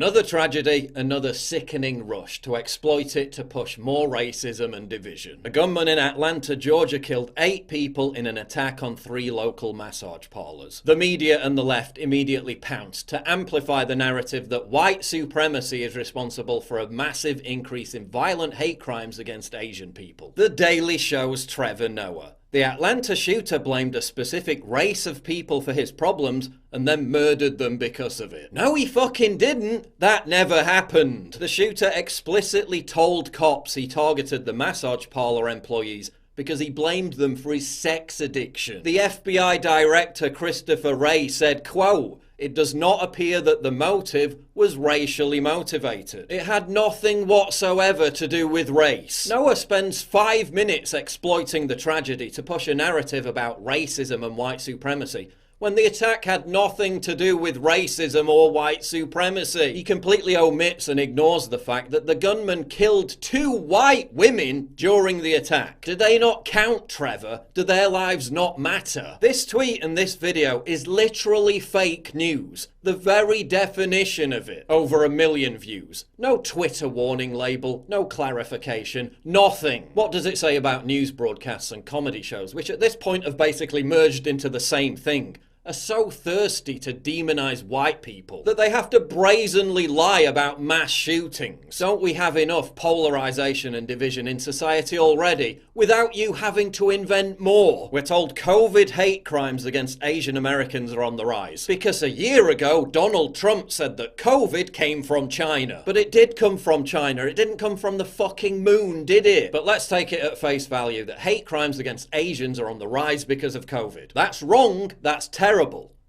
Another tragedy, another sickening rush to exploit it to push more racism and division. A gunman in Atlanta, Georgia killed 8 people in an attack on 3 local massage parlors. The media and the left immediately pounced to amplify the narrative that white supremacy is responsible for a massive increase in violent hate crimes against Asian people. The Daily Show's Trevor Noah. The Atlanta shooter blamed a specific race of people for his problems and then murdered them because of it. No, he fucking didn't. That never happened. The shooter explicitly told cops he targeted the massage parlor employees because he blamed them for his sex addiction. The FBI director Christopher Wray said, quote, "It does not appear that the motive was racially motivated. It had nothing whatsoever to do with race." Noah spends 5 minutes exploiting the tragedy to push a narrative about racism and white supremacy, when the attack had nothing to do with racism or white supremacy. He completely omits and ignores the fact that the gunman killed 2 white women during the attack. Do they not count, Trevor? Do their lives not matter? This tweet and this video is literally fake news. The very definition of it. Over 1 million views. No Twitter warning label, no clarification, nothing. What does it say about news broadcasts and comedy shows, which at this point have basically merged into the same thing? Are so thirsty to demonize white people that they have to brazenly lie about mass shootings. Don't we have enough polarization and division in society already without you having to invent more? We're told COVID hate crimes against Asian Americans are on the rise because a year ago Donald Trump said that COVID came from China. But it did come from China. It didn't come from the fucking moon, did it? But let's take it at face value that hate crimes against Asians are on the rise because of COVID. That's wrong. That's terrible.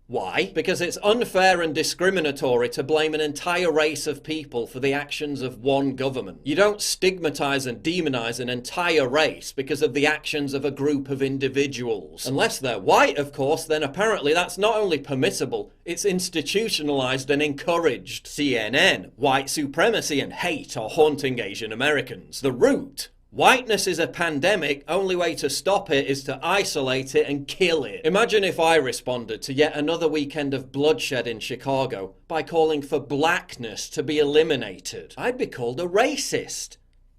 Why? Because it's unfair and discriminatory to blame an entire race of people for the actions of one government. You don't stigmatize and demonize an entire race because of the actions of a group of individuals. Unless they're white, of course, then apparently that's not only permissible, it's institutionalized and encouraged. CNN, white supremacy and hate are haunting Asian Americans. The Root. Whiteness is a pandemic, only way to stop it is to isolate it and kill it. Imagine if I responded to yet another weekend of bloodshed in Chicago by calling for blackness to be eliminated. I'd be called a racist.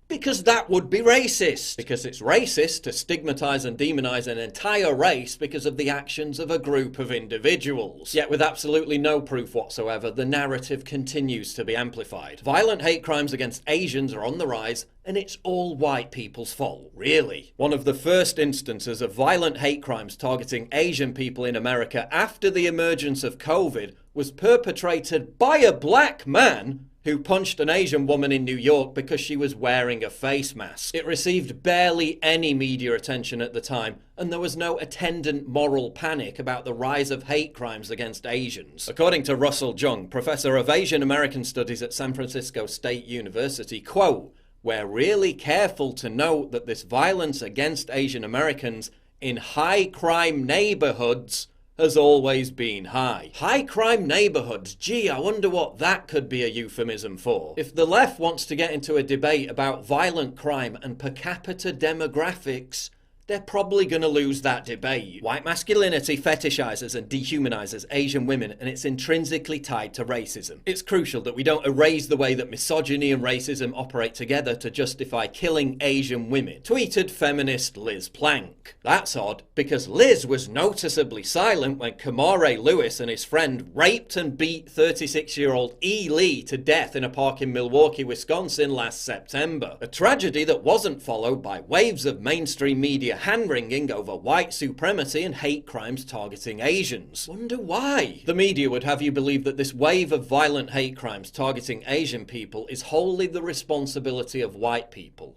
Because that would be racist. Because it's racist to stigmatize and demonize an entire race because of the actions of a group of individuals. Yet with absolutely no proof whatsoever, the narrative continues to be amplified. Violent hate crimes against Asians are on the rise, and it's all white people's fault. Really? One of the first instances of violent hate crimes targeting Asian people in America after the emergence of COVID was perpetrated by a black man who punched an Asian woman in New York because she was wearing a face mask. It received barely any media attention at the time, and there was no attendant moral panic about the rise of hate crimes against Asians. According to Russell Jung, professor of Asian American Studies at San Francisco State University, quote, "We're really careful to note that this violence against Asian Americans in high crime neighborhoods has always been high." High crime neighborhoods, gee, I wonder what that could be a euphemism for. If the left wants to get into a debate about violent crime and per capita demographics, they're probably going to lose that debate. White masculinity fetishizes and dehumanizes Asian women, and it's intrinsically tied to racism. It's crucial that we don't erase the way that misogyny and racism operate together to justify killing Asian women. Tweeted feminist Liz Plank. That's odd, because Liz was noticeably silent when Kamare Lewis and his friend raped and beat 36-year-old E. Lee to death in a park in Milwaukee, Wisconsin last September. A tragedy that wasn't followed by waves of mainstream media hand-wringing over white supremacy and hate crimes targeting Asians. Wonder why? The media would have you believe that this wave of violent hate crimes targeting Asian people is wholly the responsibility of white people,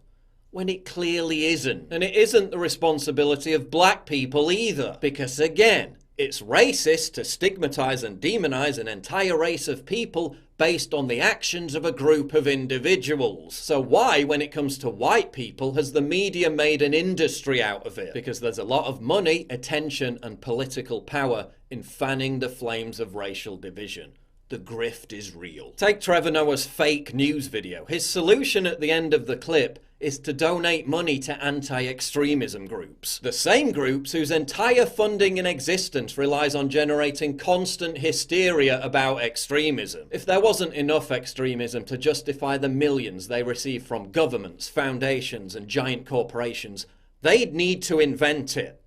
when it clearly isn't. And it isn't the responsibility of black people either, because again, it's racist to stigmatize and demonize an entire race of people based on the actions of a group of individuals. So why, when it comes to white people, has the media made an industry out of it? Because there's a lot of money, attention, and political power in fanning the flames of racial division. The grift is real. Take Trevor Noah's fake news video. His solution at the end of the clip is to donate money to anti-extremism groups. The same groups whose entire funding in existence relies on generating constant hysteria about extremism. If there wasn't enough extremism to justify the millions they receive from governments, foundations, and giant corporations, they'd need to invent it.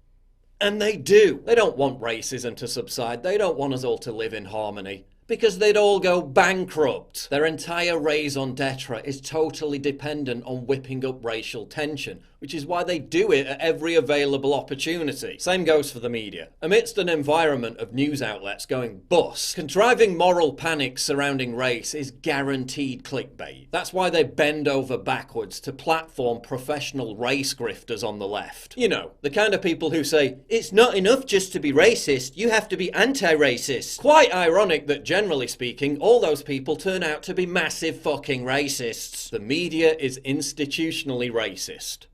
And they do. They don't want racism to subside. They don't want us all to live in harmony. Because they'd all go bankrupt. Their entire raison d'etre is totally dependent on whipping up racial tension, which is why they do it at every available opportunity. Same goes for the media. Amidst an environment of news outlets going bust, contriving moral panics surrounding race is guaranteed clickbait. That's why they bend over backwards to platform professional race grifters on the left. You know, the kind of people who say, it's not enough just to be racist, you have to be anti-racist. Quite ironic that generally speaking, all those people turn out to be massive fucking racists. The media is institutionally racist.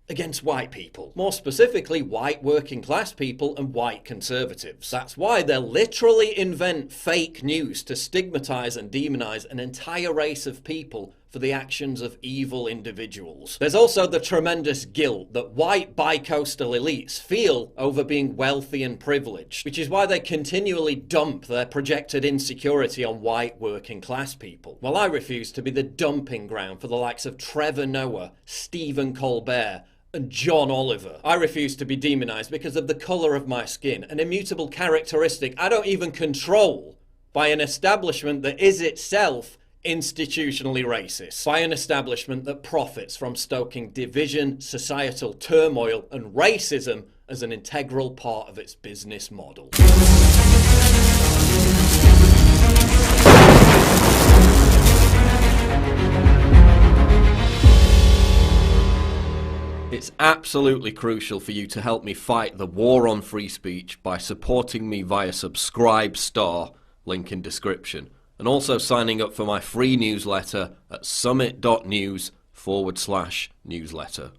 Against white people. More specifically, white working class people and white conservatives. That's why they'll literally invent fake news to stigmatize and demonize an entire race of people for the actions of evil individuals. There's also the tremendous guilt that white bi-coastal elites feel over being wealthy and privileged, which is why they continually dump their projected insecurity on white working class people. While I refuse to be the dumping ground for the likes of Trevor Noah, Stephen Colbert, and John Oliver. I refuse to be demonized because of the colour of my skin, an immutable characteristic I don't even control, by an establishment that is itself institutionally racist, by an establishment that profits from stoking division, societal turmoil, and racism as an integral part of its business model. It's absolutely crucial for you to help me fight the war on free speech by supporting me via Subscribe Star, link in description, and also signing up for my free newsletter at summit.news/newsletter.